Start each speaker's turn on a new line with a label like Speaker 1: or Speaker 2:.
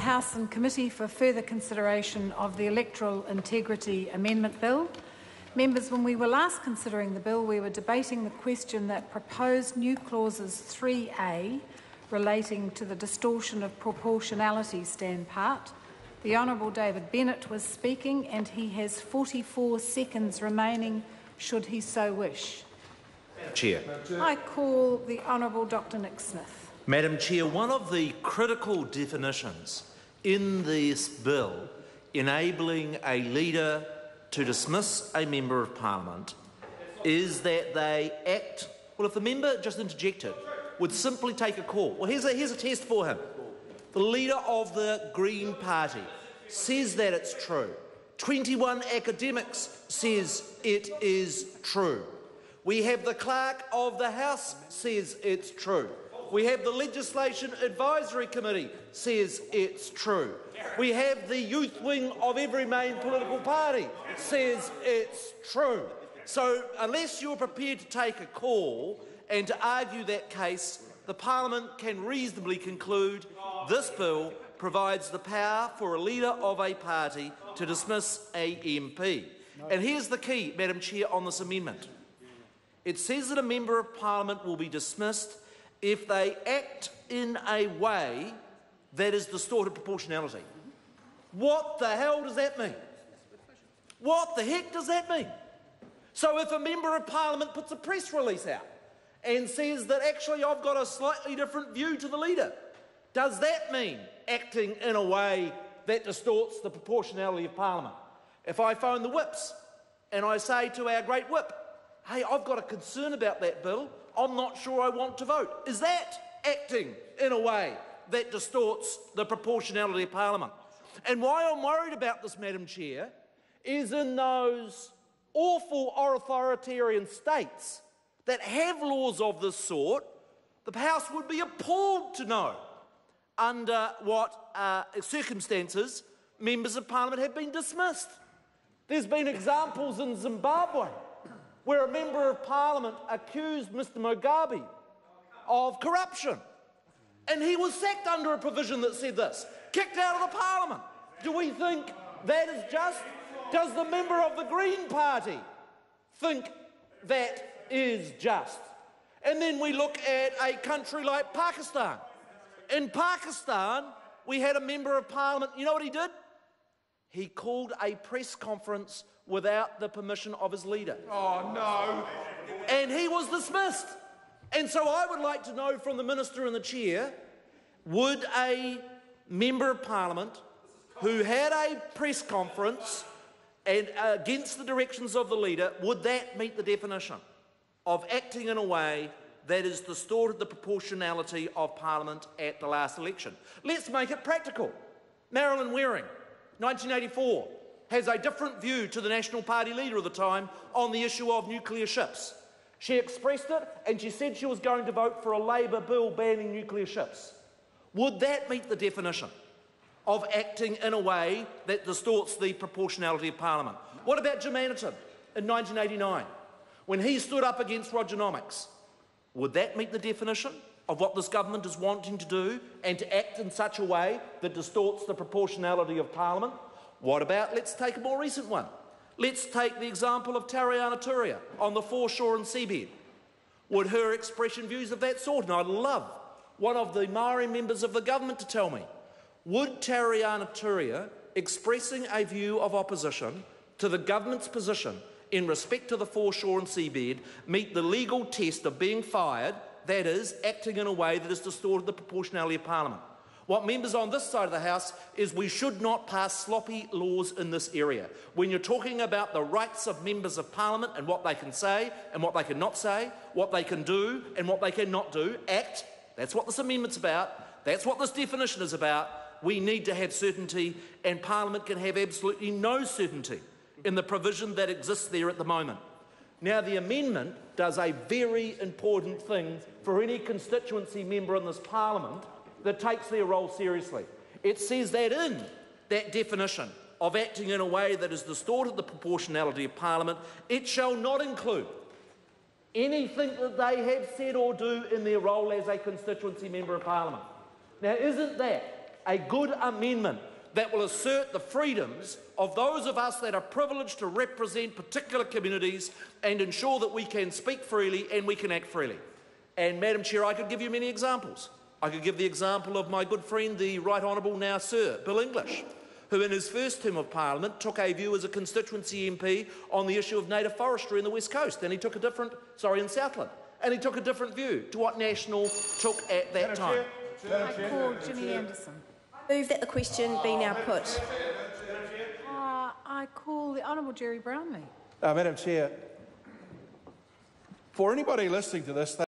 Speaker 1: House and Committee for further consideration of the Electoral Integrity Amendment Bill. Members, when we were last considering the bill, we were debating the question that proposed new clauses 3A relating to the distortion of proportionality stand part. The Honourable David Bennett was speaking and he has 44 seconds remaining should he so wish.
Speaker 2: Chair.
Speaker 1: I call the Honourable Dr Nick Smith.
Speaker 2: Madam Chair, one of the critical definitions in this bill enabling a leader to dismiss a Member of Parliament is that they act. Well, if the member just interjected, would simply take a call. Well, here's a test for him. The leader of the Green Party says that it's true. 21 academics says it is true. We have the Clerk of the House says it's true. We have the Legislation Advisory Committee says it's true. We have the youth wing of every main political party says it's true. So unless you're prepared to take a call and to argue that case, the Parliament can reasonably conclude this bill provides the power for a leader of a party to dismiss a MP. And here's the key, Madam Chair, on this amendment. It says that a Member of Parliament will be dismissed if they act in a way that is distorted proportionality. What the hell does that mean? What the heck does that mean? So if a Member of Parliament puts a press release out and says that actually I've got a slightly different view to the leader, does that mean acting in a way that distorts the proportionality of Parliament? If I phone the whips and I say to our great whip, hey, I've got a concern about that bill, I'm not sure I want to vote, is that acting in a way that distorts the proportionality of Parliament? And why I'm worried about this, Madam Chair, is in those awful authoritarian states that have laws of this sort, the House would be appalled to know under what circumstances Members of Parliament have been dismissed. There's been examples in Zimbabwe where a Member of Parliament accused Mr Mugabe of corruption, and he was sacked under a provision that said this, kicked out of the Parliament. Do we think that is just? Does the member of the Green Party think that is just? And then we look at a country like Pakistan. In Pakistan, we had a Member of Parliament, you know what he did? He called a press conference without the permission of his leader.
Speaker 3: Oh, no.
Speaker 2: And he was dismissed. And so I would like to know from the Minister and the Chair, would a Member of Parliament who had a press conference and against the directions of the leader, would that meet the definition of acting in a way that has distorted the proportionality of Parliament at the last election? Let's make it practical. Marilyn Waring, 1984, has a different view to the National Party leader of the time on the issue of nuclear ships. She expressed it and she said she was going to vote for a Labour bill banning nuclear ships. Would that meet the definition of acting in a way that distorts the proportionality of Parliament? What about Jim Anderton in 1989, when he stood up against Rogernomics? Would that meet the definition of what this government is wanting to do and to act in such a way that distorts the proportionality of Parliament? What about, let's take a more recent one. Let's take the example of Tariana Turia on the foreshore and seabed. Would her expression views of that sort, and I'd love one of the Maori members of the government to tell me, would Tariana Turia expressing a view of opposition to the government's position in respect to the foreshore and seabed meet the legal test of being fired, that is, acting in a way that has distorted the proportionality of Parliament? What members on this side of the House is we should not pass sloppy laws in this area. When you're talking about the rights of Members of Parliament and what they can say and what they cannot say, what they can do and what they cannot do, act. That's what this amendment's about. That's what this definition is about. We need to have certainty, and Parliament can have absolutely no certainty in the provision that exists there at the moment. Now, the amendment does a very important thing for any constituency member in this Parliament that takes their role seriously. It says that in that definition of acting in a way that has distorted the proportionality of Parliament, it shall not include anything that they have said or do in their role as a constituency member of Parliament. Now, isn't that a good amendment that will assert the freedoms of those of us that are privileged to represent particular communities and ensure that we can speak freely and we can act freely. And, Madam Chair, I could give you many examples. I could give the example of my good friend, the Right Honourable now Sir Bill English, who in his first term of Parliament took a view as a constituency MP on the issue of native forestry in the West Coast, and he took a different, in Southland, and he took a different view to what National took at that time.
Speaker 1: I call Ginny Anderson.
Speaker 3: Move that the question be now put.
Speaker 1: I call the Honourable Jerry Brownlee.
Speaker 4: Madam Chair, for anybody listening to this,